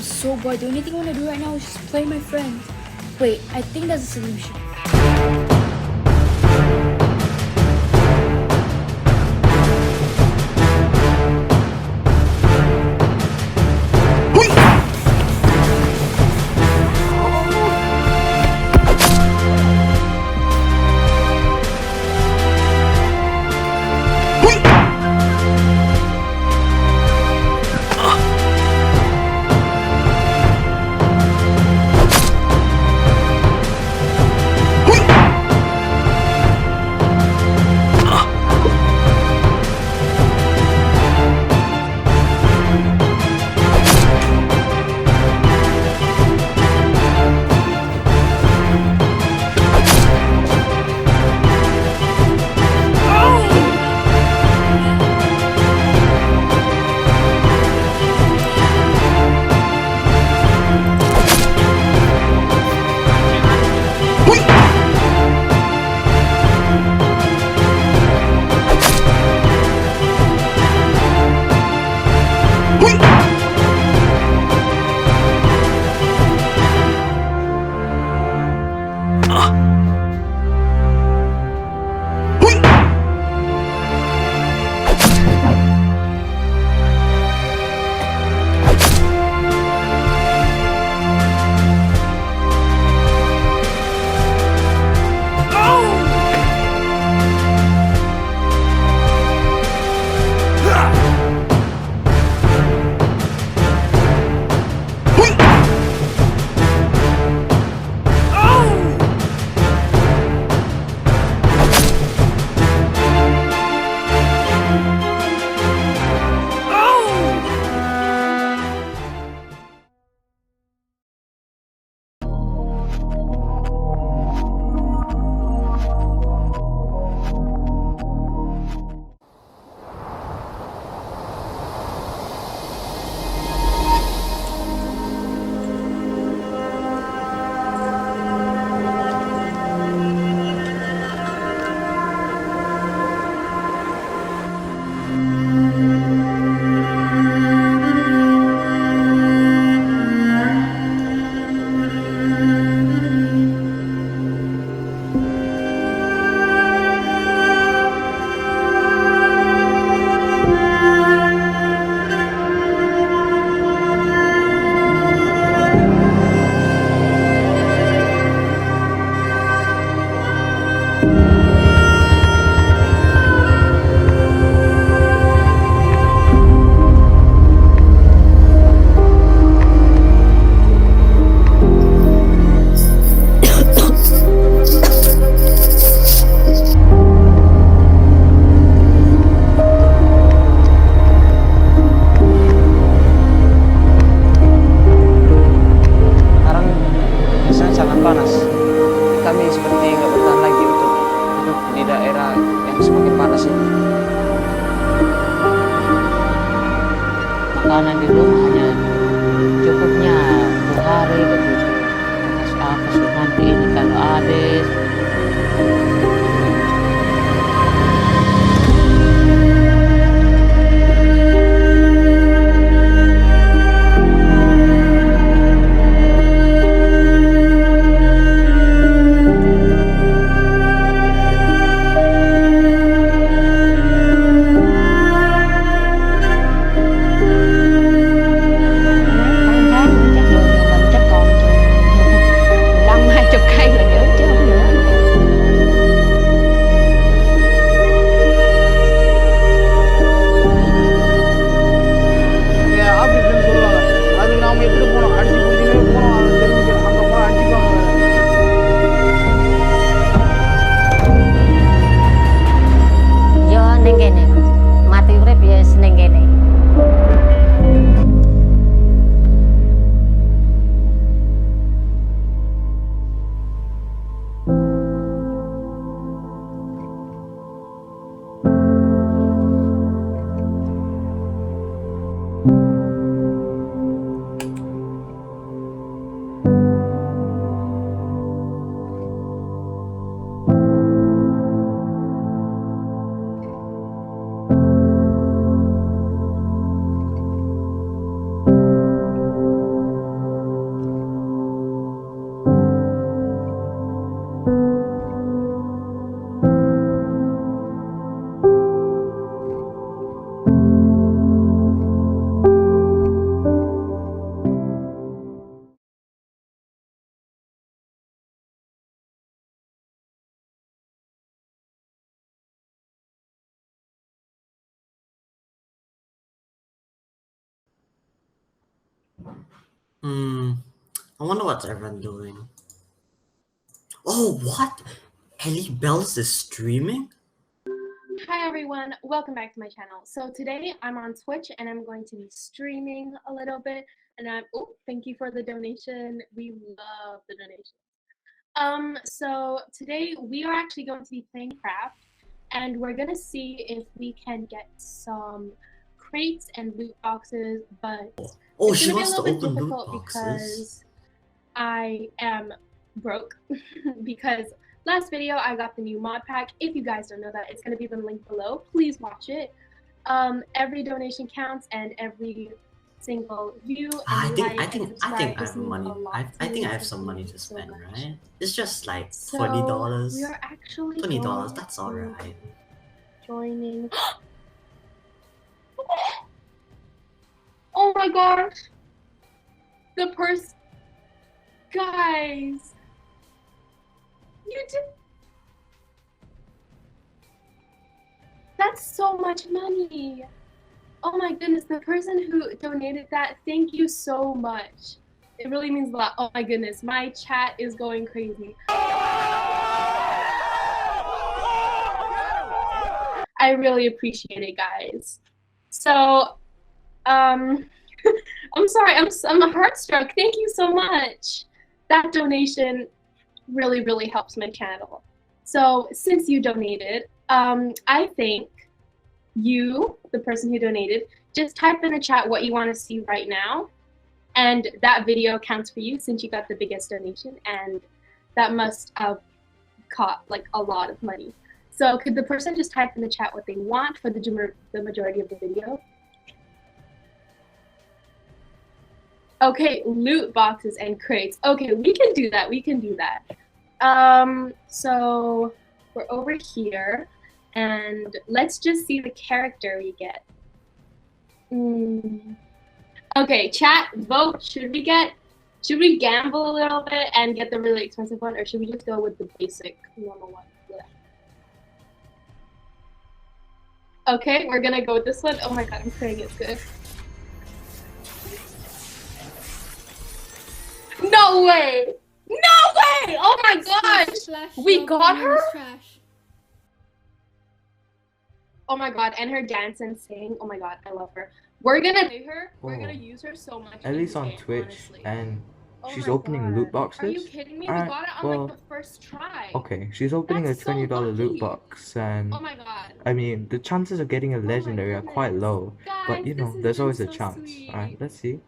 so bored. The only thing I want to do right now is just play my friends. Wait, I think that's a solution. Makanan di rumah hanya cukupnya 2 hari begitu. Apa nanti ini kalau habis. Hmm. I wonder what's everyone doing. Oh, what? Ellie Bells is streaming? Hi everyone, welcome back to my channel. So today I'm on Twitch and I'm going to be streaming a little bit. And thank you for the donation. We love the donation. So today we are actually going to be playing craft, and we're gonna see if we can get some crates and loot boxes, but Oh, it's she gonna be a wants to little bit open loot difficult boxes. because I am broke. Because last video I got the new mod pack. If you guys don't know that, it's going to be the link below. Please watch it. Every donation counts, and every single view and I think subscribe I have just means money. a lot I to think me, I have so some thank money you to so spend, much. right? It's just like So $20. we are actually $20, that's going to alright. joining. Oh my gosh, the person, guys, you did. That's so much money. Oh my goodness, the person who donated that, thank you so much. It really means a lot. Oh my goodness, my chat is going crazy. I really appreciate it, guys. So, I'm sorry, I'm heartstruck. Thank you so much. That donation really helps my channel. So since you donated, I think you, the person who donated, just type in the chat what you want to see right now, and that video counts for you since you got the biggest donation, and that must have cost like a lot of money. So could the person just type in the chat what they want for the majority of the video? Okay, loot boxes and crates. Okay, we can do that. We can do that. So we're over here, and let's just see the character we get. Okay, chat, vote. Should we gamble a little bit and get the really expensive one, or should we just go with the basic normal one? Okay, we're gonna go with this one. Oh my god, I'm praying it's good. No way! No way! Oh my gosh! We got her? Oh my god, and her dance and sing. Oh my god, I love her. We're gonna play her. We're gonna use her so much. Ellie's on in-game, Twitch, honestly. and Oh she's my opening god. loot boxes. Are you kidding me? We Alright, got it on well, like the first try. okay, she's opening That's a so $20 loot lucky. box, and Oh my god. I mean, the chances of getting a my legendary are quite goodness. low, but Guys, you know, this has there's been always a so chance. sweet. Alright, let's see.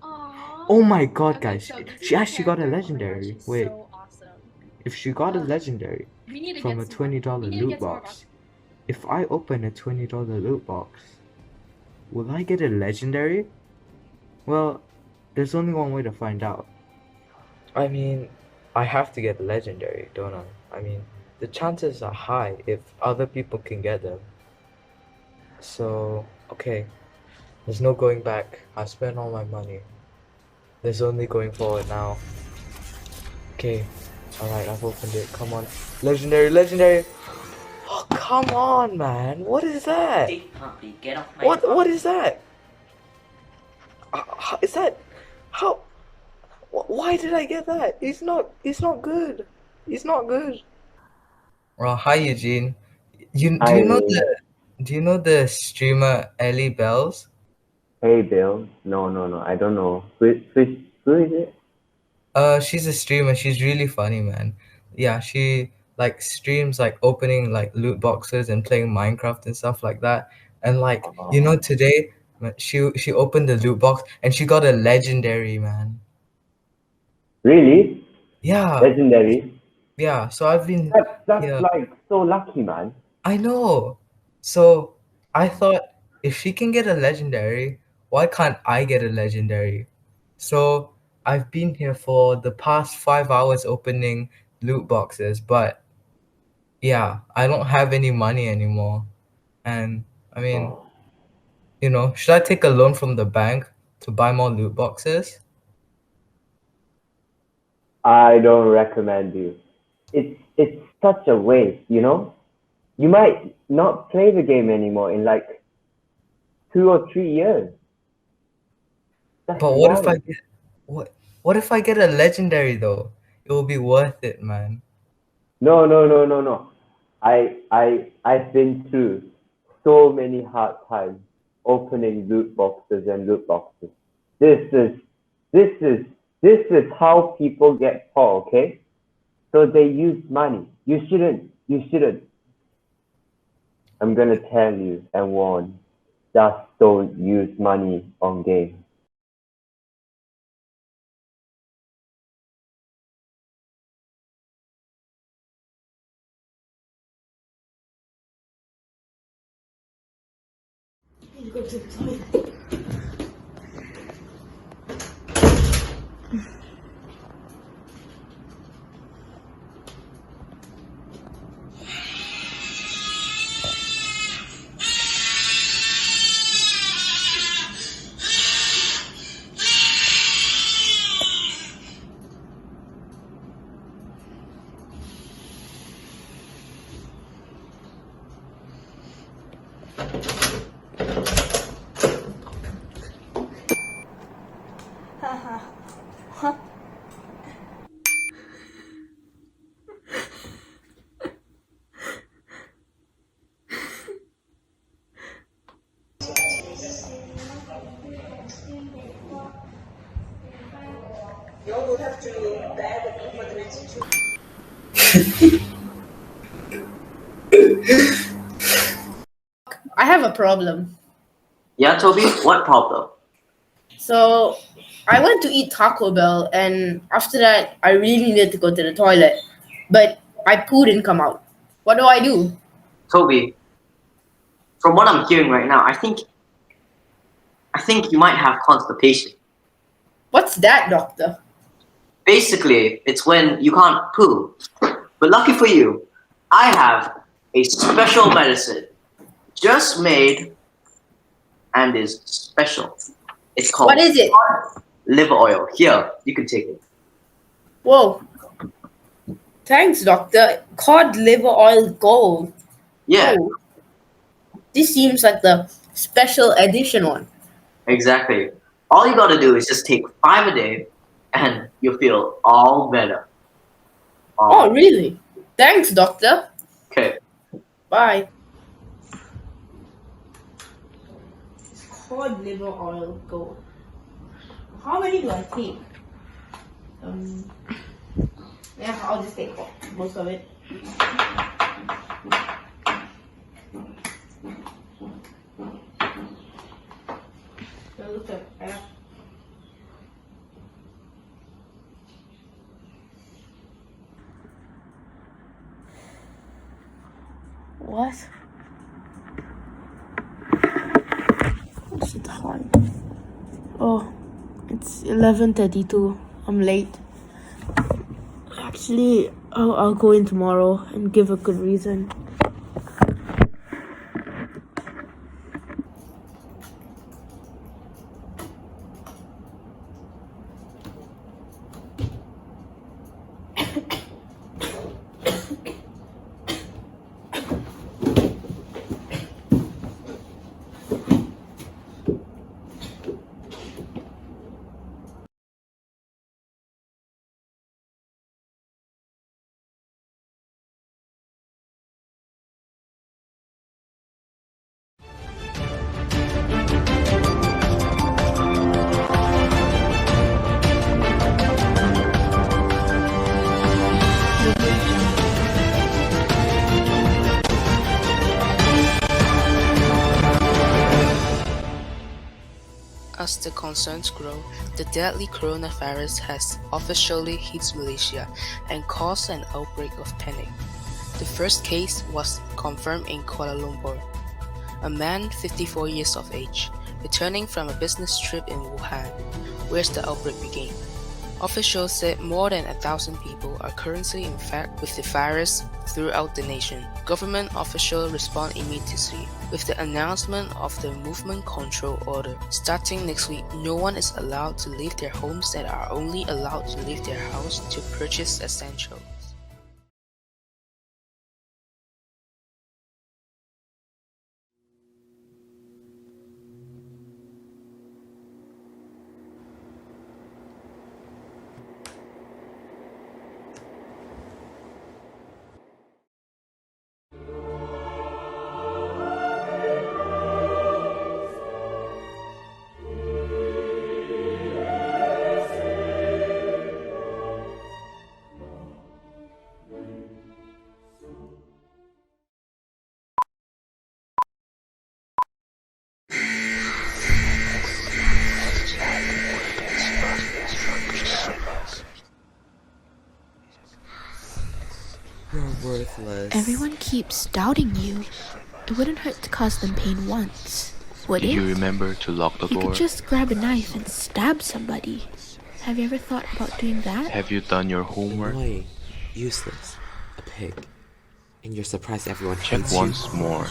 Aww. Oh my god, Okay, guys, so this is she the actually got a character. legendary. Oh my gosh, she's Wait, so awesome. if she got a legendary We need to from get a some more. $20 We need to loot get some more box, if I open a $20 loot box, will I get a legendary? Well, there's only one way to find out. I mean, I have to get a legendary, don't I? I mean, the chances are high if other people can get them. So, okay, there's no going back. I spent all my money. There's only going forward now. Okay, alright, I've opened it. Come on. Legendary, legendary! Oh, come on, man. What is that? Puppy, get off my What is that? Is that... How... Why did I get that? It's not good. It's not good. Well, hi Eugene. Hi, Do you know the streamer Ellie Bells? hey Bill. No, I don't know. Who is it? She's a streamer. She's really funny, man. Yeah, she like streams like opening like loot boxes and playing Minecraft and stuff like that. And like today she opened the loot box and she got a legendary, man. Really? Yeah, Legendary? yeah. So I've been That's yeah. like so lucky, man. I know. So I thought if she can get a legendary, why can't I get a legendary? So I've been here for the past 5 hours opening loot boxes, but yeah, I don't have any money anymore. And I mean, Oh. should I take a loan from the bank to buy more loot boxes? I don't recommend you. It's such a waste, you know? You might not play the game anymore in like 2 or 3 years. That's But what if I wild. get What if I get a legendary though? It will be worth it, man. No, no, no, no, no. I've been through so many hard times opening loot boxes and loot boxes. This is this is this is how people get poor, okay? So they use money. You shouldn't. You shouldn't. I'm gonna tell you and warn. Just don't use money on games. I have a problem. Yeah, Toby, what problem? So, I went to eat Taco Bell, and after that, I really needed to go to the toilet, but my poo didn't come out. What do I do? Toby, from what I'm hearing right now, I think you might have constipation. What's that, doctor? Basically, it's when you can't poo. But lucky for you, I have a special medicine just made and is special. It's called What is it? liver oil. Here, you can take it. Whoa. Thanks, doctor. Cod liver oil gold. Yeah, Oh, this seems like the special edition one. exactly. All you gotta do is just take 5 a day and you'll feel all better. Oh, really? Thanks, doctor. Okay. Bye. Cod liver oil gold. How many do I take? Yeah, I'll just take most of it. Look at that. What? What's the time? Oh, it's 11:32. I'm late. Actually, I'll go in tomorrow and give a good reason. As the concerns grow, the deadly coronavirus has officially hit Malaysia and caused an outbreak of panic. The first case was confirmed in Kuala Lumpur. A man 54 years of age, returning from a business trip in Wuhan, where the outbreak began. Officials said more than 1,000 people are currently infected with the virus throughout the nation. Government officials respond immediately with the announcement of the movement control order. Starting next week, no one is allowed to leave their homes and are only allowed to leave their house to purchase essentials. worthless. Everyone keeps doubting you. It wouldn't hurt to cause them pain once, would Did it? you remember to lock the You door? could just grab a knife and stab somebody. Have you ever thought about doing that? Have you done your homework? Annoying, useless, a pig. And you're surprised everyone Check hates once you? more.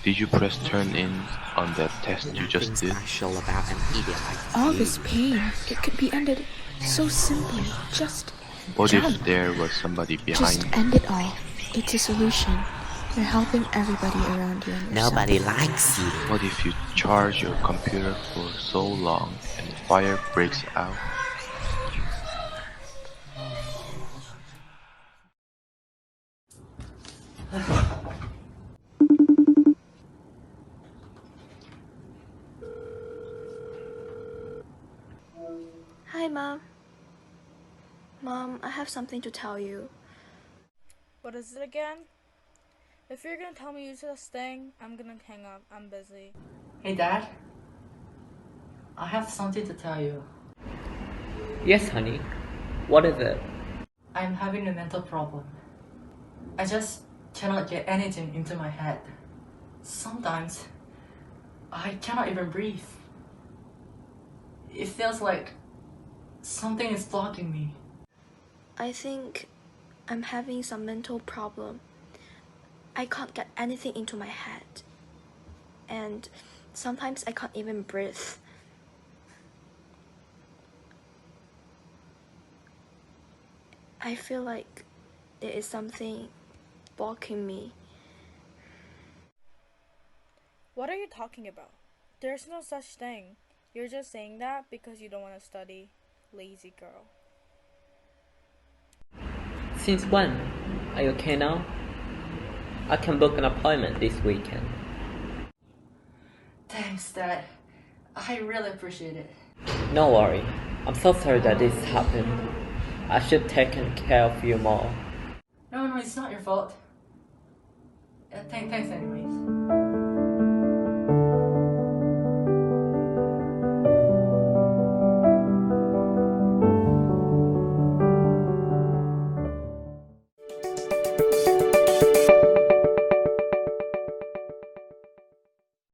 Did you press turn in on that test you just Nothing did? special about an idiot like All you. this pain, it could be ended so simply. Just What jump. if there was somebody Just behind you? end it all. It's a solution. You're helping everybody around you and yourself. Nobody likes you. What if you charge your computer for so long and the fire breaks out? Hi, Mom. Mom, I have something to tell you. What is it again? If you're gonna tell me useless thing, I'm gonna hang up. I'm busy. Hey, Dad. I have something to tell you. Yes, honey. What is it? I'm having a mental problem. I just cannot get anything into my head. Sometimes, I cannot even breathe. It feels like something is blocking me. I think I'm having some mental problem. I can't get anything into my head. And sometimes I can't even breathe. I feel like there is something blocking me. What are you talking about? There's no such thing. You're just saying that because you don't want to study. Lazy girl. Since when? Are you okay now? I can book an appointment this weekend. Thanks, Dad. I really appreciate it. No worry. I'm so sorry that this happened. I should take care of you more. No, it's not your fault. Thanks anyways.